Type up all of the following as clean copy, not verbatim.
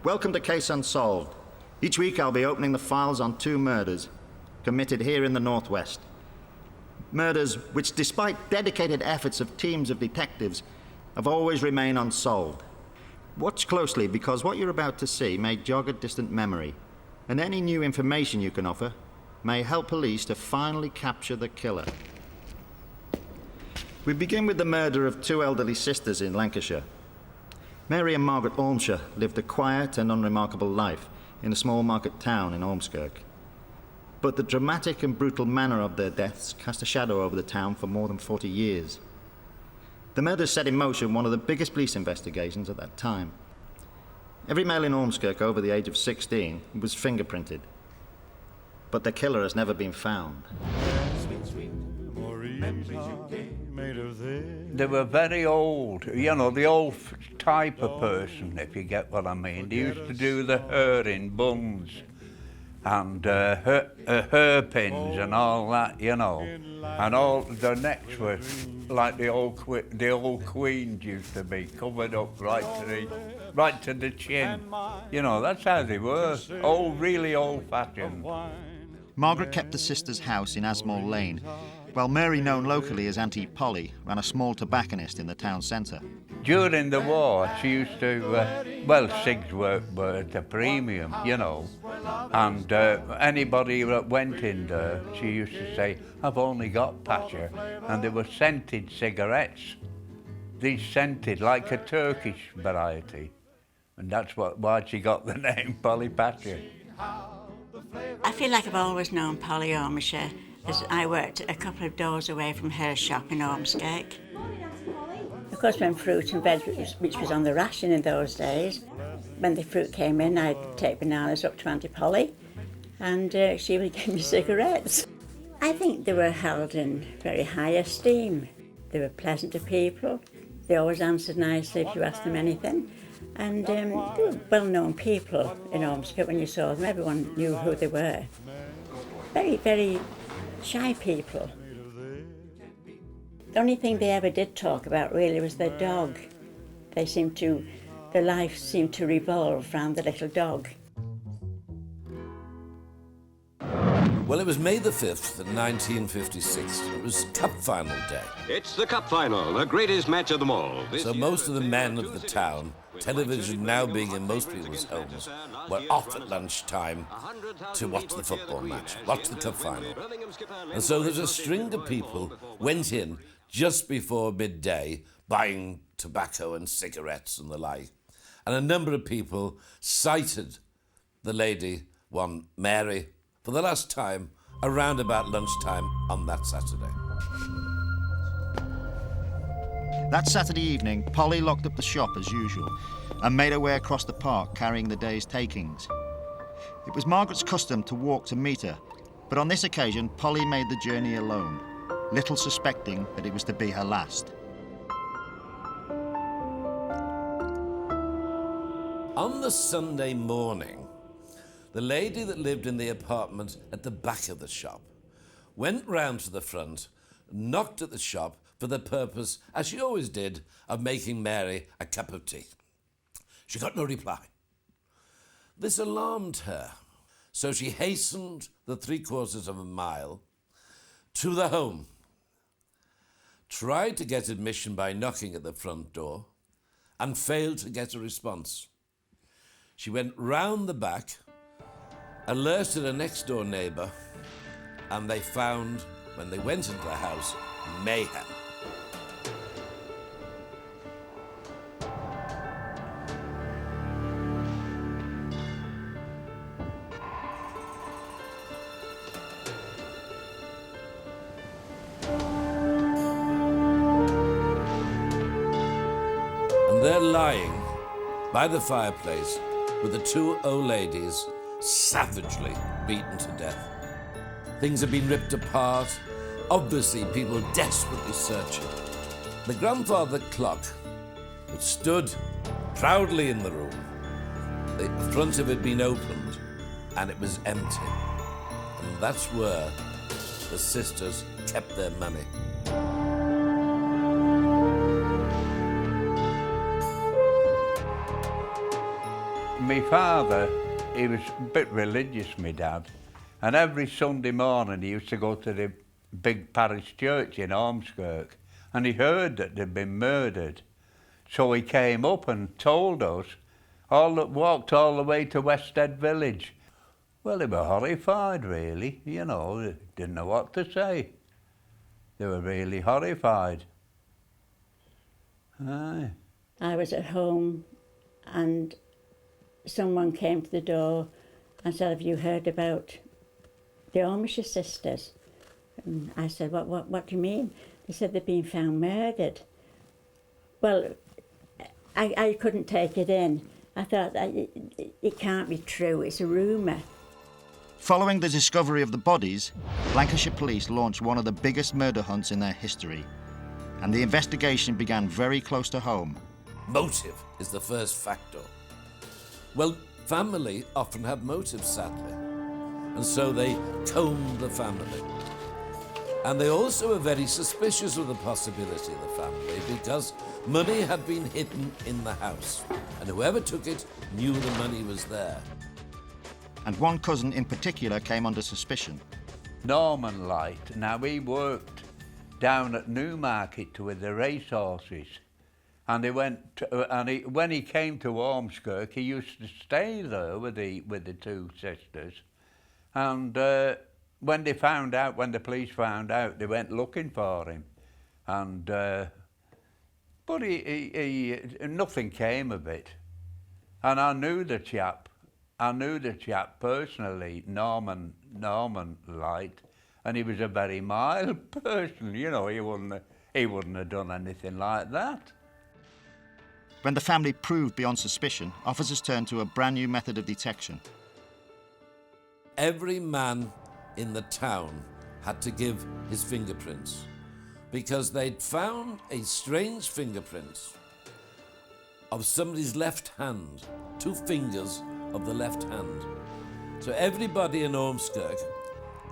Welcome to Case Unsolved. Each week I'll be opening the files on 2 murders committed here in the Northwest. Murders which, despite dedicated efforts of teams of detectives, have always remained unsolved. Watch closely, because what you're about to see may jog a distant memory, and any new information you can offer may help police to finally capture the killer. We begin with the murder of 2 elderly sisters in Lancashire. Mary and Margaret Ormisher lived a quiet and unremarkable life in a small market town in Ormskirk. But the dramatic and brutal manner of their deaths cast a shadow over the town for more than 40 years. The murders set in motion one of the biggest police investigations at that time. Every male in Ormskirk over the age of 16 was fingerprinted, but the killer has never been found. They were very old, you know, the old type of person, if you get what I mean. They used to do the hair in buns and hairpins and all that, you know. And all the necks were like the old queens used to be, covered up right to the chin. You know, that's how they were, really old-fashioned. Margaret kept the sisters' house in Asmore Lane, while Mary, known locally as Auntie Polly, ran a small tobacconist in the town centre. During the war, she used to, cigs were at a premium, you know, and anybody that went in there, she used to say, I've only got Patcher, and they were scented cigarettes. These scented, like a Turkish variety, and that's why she got the name Polly Patcher. I feel like I've always known Polly Ormisher, as I worked a couple of doors away from her shop in Ormskirk. Of course, when fruit and veg, which was on the ration in those days, when the fruit came in, I'd take bananas up to Auntie Polly, and she would give me cigarettes. I think they were held in very high esteem. They were pleasant to people. They always answered nicely if you asked them anything. And they were well-known people in Ormskirk. When you saw them, everyone knew who they were. Very, very shy people. The only thing they ever did talk about really was their dog. Their life seemed to revolve around the little dog. Well, it was May the 5th, 1956. It was Cup Final day. It's the Cup Final, the greatest match of them all. So most of the men of the town, television now being in most people's homes, were off at lunchtime to watch the football match, watch the Cup Final. And so there's a string of people went in just before midday buying tobacco and cigarettes and the like. And a number of people sighted the lady, one Mary, for the last time around about lunchtime on that Saturday. That Saturday evening, Polly locked up the shop as usual and made her way across the park carrying the day's takings. It was Margaret's custom to walk to meet her, but on this occasion, Polly made the journey alone, little suspecting that it was to be her last. On the Sunday morning, the lady that lived in the apartment at the back of the shop went round to the front, knocked at the shop for the purpose, as she always did, of making Mary a cup of tea. She got no reply. This alarmed her, so she hastened the 3/4 of a mile to the home, tried to get admission by knocking at the front door, and failed to get a response. She went round the back, alerted a next-door neighbour, and they found, when they went into the house, mayhem. And they're lying by the fireplace with the 2 old ladies savagely beaten to death. Things have been ripped apart, Obviously, people desperately searching. The grandfather clock, which stood proudly in the room, the front of it had been opened, and it was empty. And that's where the sisters kept their money. My father, he was a bit religious, my dad, and every Sunday morning he used to go to the big parish church in Ormskirk, and he heard that they'd been murdered. So he came up and told us, walked all the way to Westhead village. Well, they were horrified, really, you know, they didn't know what to say. They were really horrified. Aye. I was at home and someone came to the door and said, "Have you heard about the Ormisher sisters?" And I said, what do you mean? They said they've been found murdered. Well, I couldn't take it in. I thought, it can't be true, it's a rumour. Following the discovery of the bodies, Lancashire police launched one of the biggest murder hunts in their history, and the investigation began very close to home. Motive is the first factor. Well, family often have motives, sadly, and so they combed the family. And they also were very suspicious of the possibility of the family because money had been hidden in the house, and whoever took it knew the money was there. And one cousin in particular came under suspicion. Norman Light. Now, he worked down at Newmarket with the racehorses, and when he came to Ormskirk, he used to stay there with the two sisters, and when the police found out, they went looking for him, and but nothing came of it, and I knew the chap personally, Norman Light, and he was a very mild person, you know, he wouldn't have done anything like that. When the family proved beyond suspicion, officers turned to a brand new method of detection. Every man in the town had to give his fingerprints because they'd found a strange fingerprint of somebody's left hand, 2 fingers of the left hand. So everybody in Ormskirk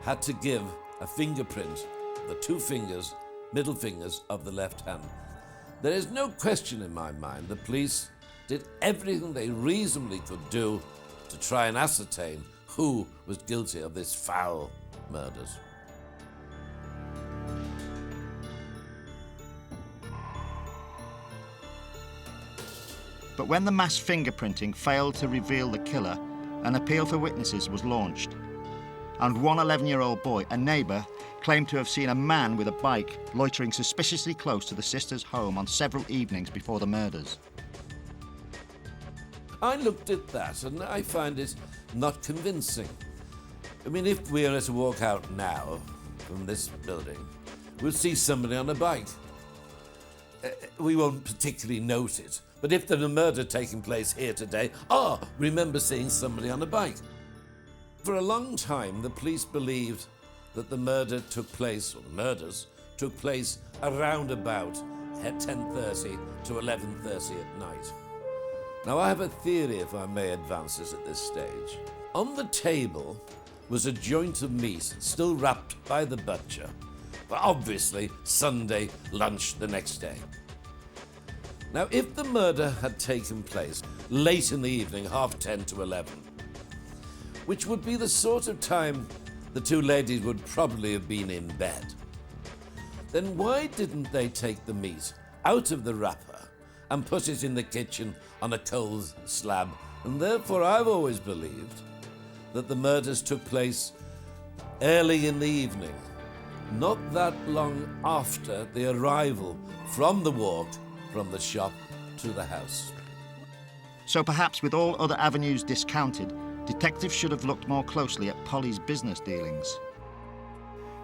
had to give a fingerprint, the 2 fingers, middle fingers of the left hand. There is no question in my mind the police did everything they reasonably could do to try and ascertain who was guilty of this foul murders. But when the mass fingerprinting failed to reveal the killer, an appeal for witnesses was launched. And one 11-year-old boy, a neighbour, claimed to have seen a man with a bike loitering suspiciously close to the sisters' home on several evenings before the murders. I looked at that and I find it not convincing. I mean, if we were to walk out now from this building, we'll see somebody on a bike. We won't particularly note it, but if there's a murder taking place here today, remember seeing somebody on a bike. For a long time, the police believed that the murders took place around about 10:30 to 11:30 at night. Now, I have a theory, if I may advance this at this stage. On the table was a joint of meat still wrapped by the butcher for obviously Sunday lunch the next day. Now, if the murder had taken place late in the evening, 10:30 to 11, which would be the sort of time the 2 ladies would probably have been in bed, then why didn't they take the meat out of the wrapper and put it in the kitchen on a coal slab? And therefore I've always believed that the murders took place early in the evening, not that long after the arrival from the walk from the shop to the house. So perhaps with all other avenues discounted, detectives should have looked more closely at Polly's business dealings.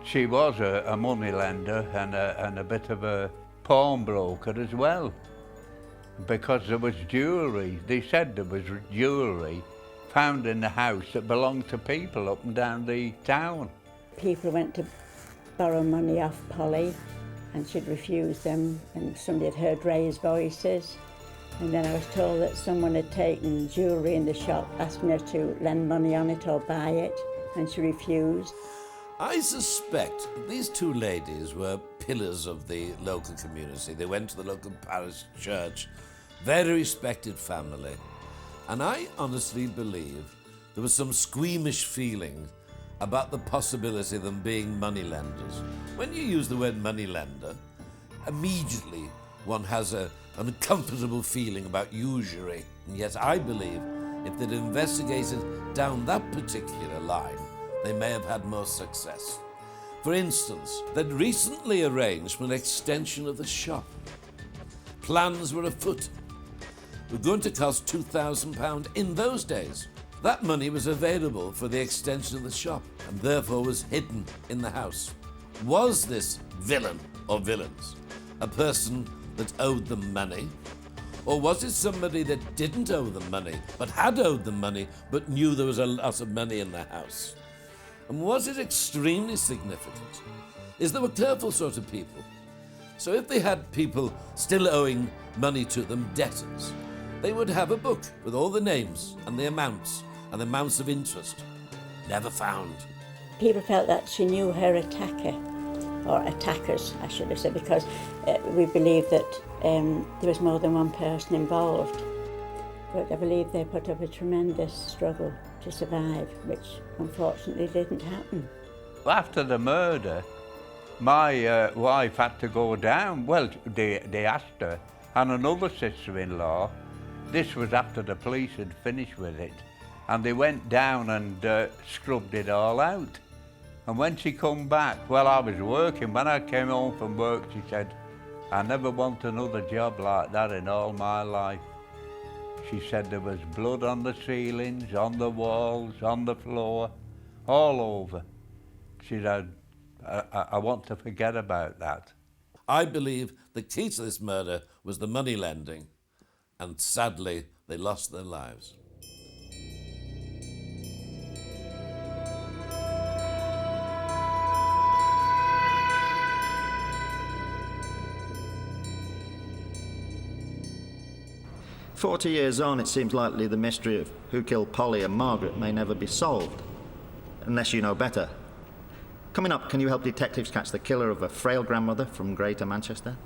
She was a money lender and a bit of a pawnbroker as well, because there was jewellery. They said there was jewellery found in the house that belonged to people up and down the town. People went to borrow money off Polly, and she'd refuse them, and somebody had heard Ray's voices. And then I was told that someone had taken jewellery in the shop, asking her to lend money on it or buy it, and she refused. I suspect these two ladies were pillars of the local community. They went to the local parish church, very respected family. And I honestly believe there was some squeamish feeling about the possibility of them being moneylenders. When you use the word moneylender, immediately one has an uncomfortable feeling about usury. And yet I believe if they'd investigated down that particular line, they may have had more success. For instance, they'd recently arranged for an extension of the shop. Plans were afoot. Were going to cost £2,000 in those days. That money was available for the extension of the shop and therefore was hidden in the house. Was this villain or villains a person that owed them money? Or was it somebody that didn't owe them money but had owed them money but knew there was a lot of money in the house? And was it extremely significant is they were careful sort of people. So if they had people still owing money to them, debtors, they would have a book with all the names and the amounts of interest. Never found. People felt that she knew her attacker, or attackers, I should have said, because we believed that there was more than one person involved. But I believe they put up a tremendous struggle to survive, which unfortunately didn't happen. After the murder, my wife had to go down. Well, they asked her, and another sister-in-law. This was after the police had finished with it, and they went down and scrubbed it all out. And when she come back, well, I was working. When I came home from work, she said, I never want another job like that in all my life. She said there was blood on the ceilings, on the walls, on the floor, all over. She said, I want to forget about that. I believe the key to this murder was the money lending, and sadly, they lost their lives. "40 years on, it seems likely the mystery of who killed Polly and Margaret may never be solved, unless you know better. Coming up, can you help detectives catch the killer of a frail grandmother from Greater Manchester?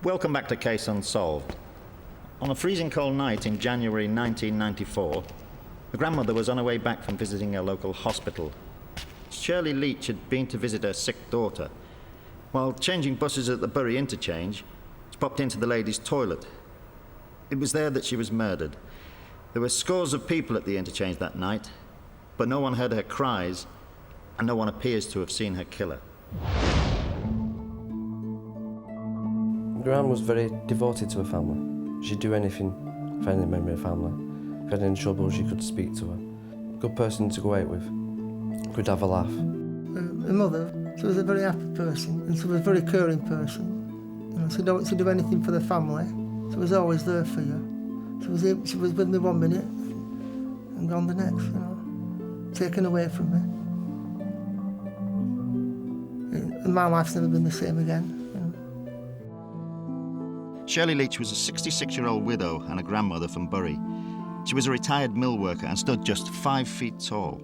Welcome back to Case Unsolved. On a freezing cold night in January 1994, the grandmother was on her way back from visiting a local hospital. Shirley Leach had been to visit her sick daughter. While changing buses at the Bury Interchange, she popped into the ladies' toilet. It was there that she was murdered. There were scores of people at the interchange that night, but no one heard her cries, and no one appears to have seen her killer. Gran was very devoted to her family. She'd do anything for any member of her family. If she had any trouble, she could speak to her. Good person to go out with. Could have a laugh. Her mother, she was a very happy person, and she was a very caring person. You know, she didn't want to do anything for the family. She was always there for you. She was with me 1 minute and gone the next, you know, taken away from me. And my life's never been the same again. Shirley Leach was a 66-year-old widow and a grandmother from Bury. She was a retired mill worker and stood just 5 feet tall.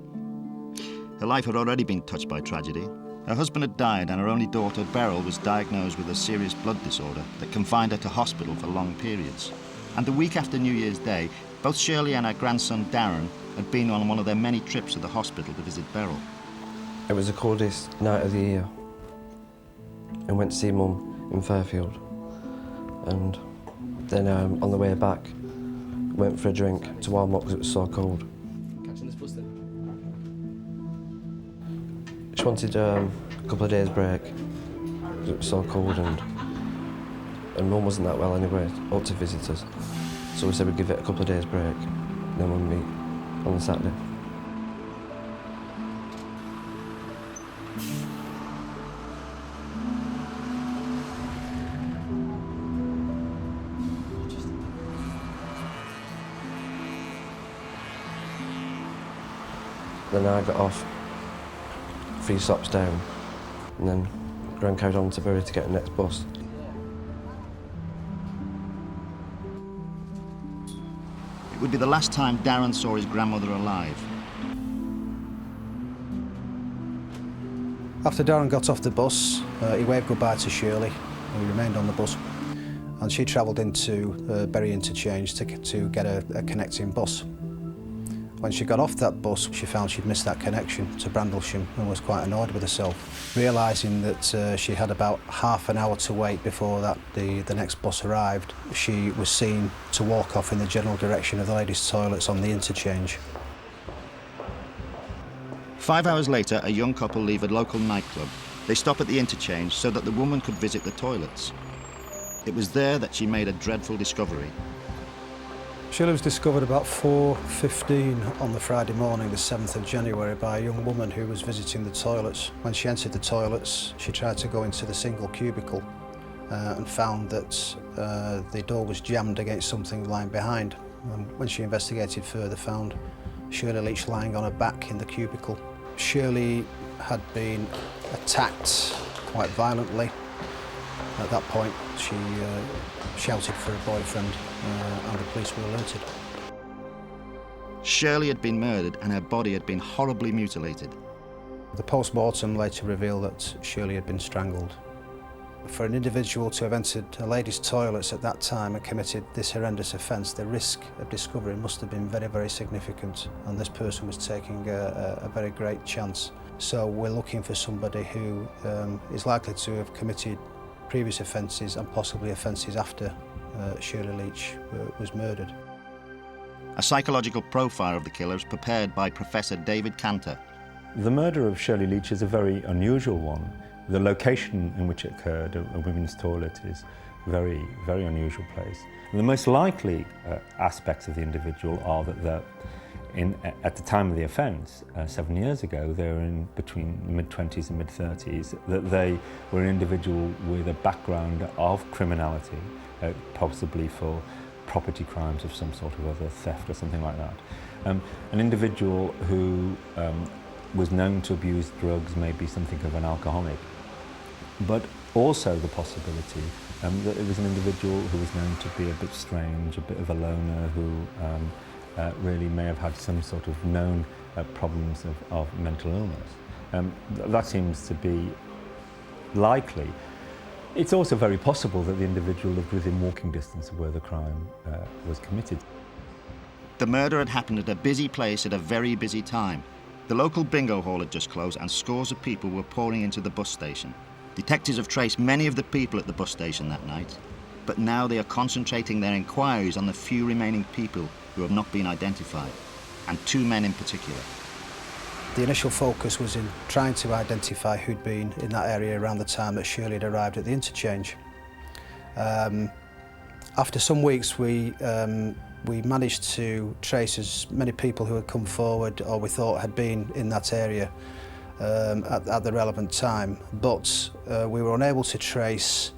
Her life had already been touched by tragedy. Her husband had died and her only daughter, Beryl, was diagnosed with a serious blood disorder that confined her to hospital for long periods. And the week after New Year's Day, both Shirley and her grandson, Darren, had been on one of their many trips to the hospital to visit Beryl. It was the coldest night of the year. I went to see Mum in Fairfield. And then on the way back, went for a drink to warm up because it was so cold. Catching this bus then? She wanted a couple of days break because it was so cold and Mum wasn't that well anyway, up to visitors. So we said we'd give it a couple of days break, then we'll meet on the Saturday. Then I got off 3 stops down, and then Gran carried on to Bury to get the next bus. It would be the last time Darren saw his grandmother alive. After Darren got off the bus, he waved goodbye to Shirley, who remained on the bus, and she travelled into Bury Interchange to get a connecting bus. When she got off that bus, she found she'd missed that connection to Brandlesham and was quite annoyed with herself. Realising that she had about half an hour to wait before the next bus arrived, she was seen to walk off in the general direction of the ladies' toilets on the interchange. 5 hours later, a young couple leave a local nightclub. They stop at the interchange so that the woman could visit the toilets. It was there that she made a dreadful discovery. Shirley was discovered about 4:15 on the Friday morning, the 7th of January, by a young woman who was visiting the toilets. When she entered the toilets, she tried to go into the single cubicle and found that the door was jammed against something lying behind. And when she investigated further, found Shirley Leach lying on her back in the cubicle. Shirley had been attacked quite violently. At that point, she shouted for her boyfriend and the police were alerted. Shirley had been murdered and her body had been horribly mutilated. The post-mortem later revealed that Shirley had been strangled. For an individual to have entered a ladies' toilets at that time and committed this horrendous offence, the risk of discovery must have been very, very significant, and this person was taking a very great chance. So we're looking for somebody who is likely to have committed previous offences and possibly offences after Shirley Leach was murdered. A psychological profile of the killer was prepared by Professor David Cantor. The murder of Shirley Leach is a very unusual one. The location in which it occurred, a women's toilet, is a very, very unusual place. The most likely aspects of the individual are that at the time of the offence, 7 years ago, they were in between mid-20s and mid-30s, that they were an individual with a background of criminality, possibly for property crimes of some sort of other, theft or something like that. An individual who was known to abuse drugs, maybe something of an alcoholic, but also the possibility that it was an individual who was known to be a bit strange, a bit of a loner, who really may have had some sort of known problems of mental illness. That seems to be likely. It's also very possible that the individual lived within walking distance of where the crime was committed. The murder had happened at a busy place at a very busy time. The local bingo hall had just closed and scores of people were pouring into the bus station. Detectives have traced many of the people at the bus station that night, but now they are concentrating their inquiries on the few remaining people who have not been identified, and 2 men in particular. The initial focus was in trying to identify who'd been in that area around the time that Shirley had arrived at the interchange. After some weeks, we managed to trace as many people who had come forward or we thought had been in that area at the relevant time, but we were unable to trace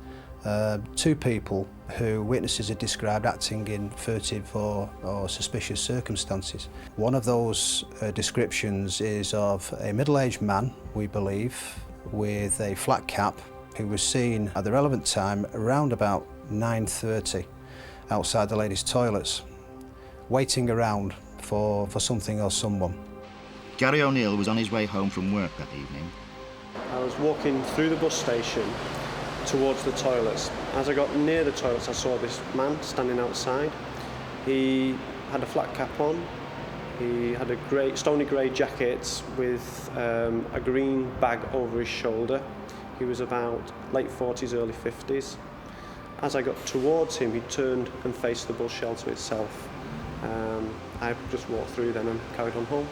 2 people who witnesses had described acting in furtive or suspicious circumstances. One of those descriptions is of a middle-aged man, we believe, with a flat cap, who was seen at the relevant time around about 9:30 outside the ladies' toilets, waiting around for something or someone. Gary O'Neill was on his way home from work that evening. I was walking through the bus station towards the toilets. As I got near the toilets, I saw this man standing outside. He had a flat cap on. He had a stony grey jacket with a green bag over his shoulder. He was about late 40s, early 50s. As I got towards him, he turned and faced the bus shelter itself. I just walked through then and carried on home.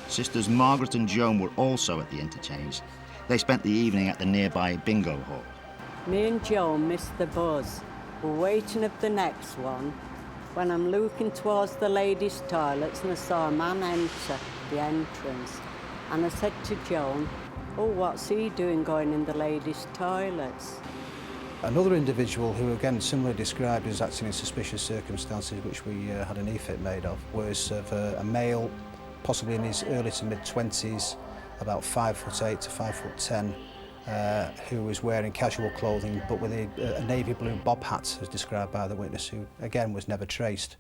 Sisters Margaret and Joan were also at the interchange. They spent the evening at the nearby bingo hall. Me and Joan missed the buzz. We're waiting up the next one when I'm looking towards the ladies' toilets and I saw a man enter the entrance. And I said to Joan, "Oh, what's he doing going in the ladies' toilets?" Another individual who again similarly described as acting in suspicious circumstances, which we had an EFIT made of, was of a male, possibly in his early to mid-20s, about 5'8" to 5'10", who was wearing casual clothing but with a navy blue bob hat, as described by the witness, who again was never traced.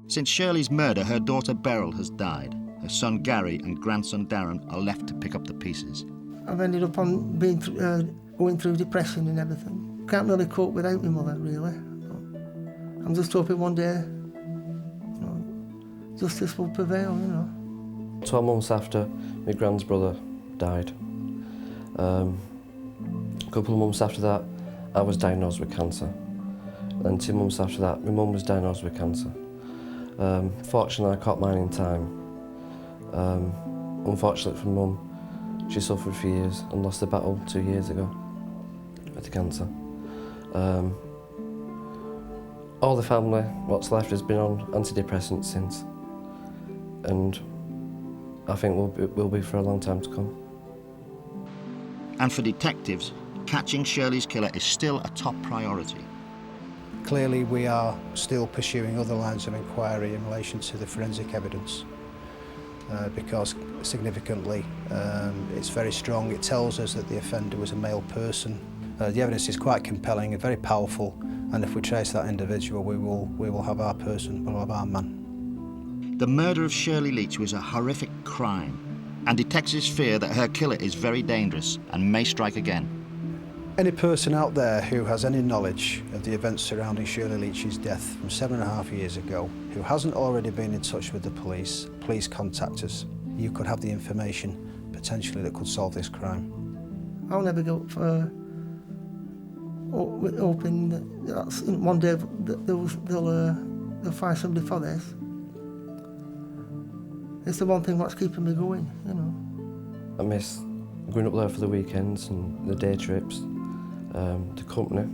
Since Shirley's murder, her daughter Beryl has died. Her son Gary and grandson Darren are left to pick up the pieces. I've ended up on going through depression and everything. Can't really cope without my mother, really. I'm just hoping one day, justice will prevail, 12 months after my grand's brother died, a couple of months after that, I was diagnosed with cancer. And 2 months after that, my mum was diagnosed with cancer. Fortunately, I caught mine in time. Unfortunately for Mum, she suffered for years and lost the battle 2 years ago with the cancer. All the family, what's left, has been on antidepressants since, and I think we'll be for a long time to come. And for detectives, catching Shirley's killer is still a top priority. Clearly, we are still pursuing other lines of inquiry in relation to the forensic evidence, because significantly it's very strong. It tells us that the offender was a male person. The evidence is quite compelling and very powerful, and if we trace that individual, we will have our person, we'll have our man. The murder of Shirley Leach was a horrific crime, and detectives fear that her killer is very dangerous and may strike again. Any person out there who has any knowledge of the events surrounding Shirley Leach's death from 7.5 years ago, who hasn't already been in touch with the police, please contact us. You could have the information, potentially, that could solve this crime. I'll never go for hoping that one day they'll find somebody for this. It's the one thing that's keeping me going, I miss going up there for the weekends and the day trips. The company,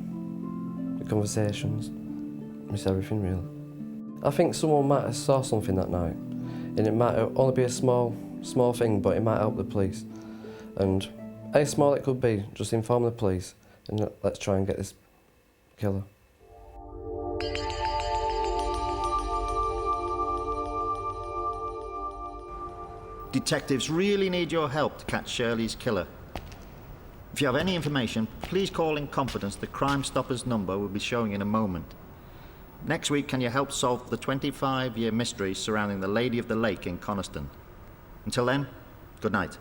the conversations, miss everything really. I think someone might have saw something that night, and it might only be a small thing, but it might help the police. And how small it could be, just inform the police, and let's try and get this killer. Detectives really need your help to catch Shirley's killer. If you have any information, please call in confidence. The Crime Stoppers number will be showing in a moment. Next week, can you help solve the 25-year mystery surrounding the Lady of the Lake in Coniston? Until then, good night.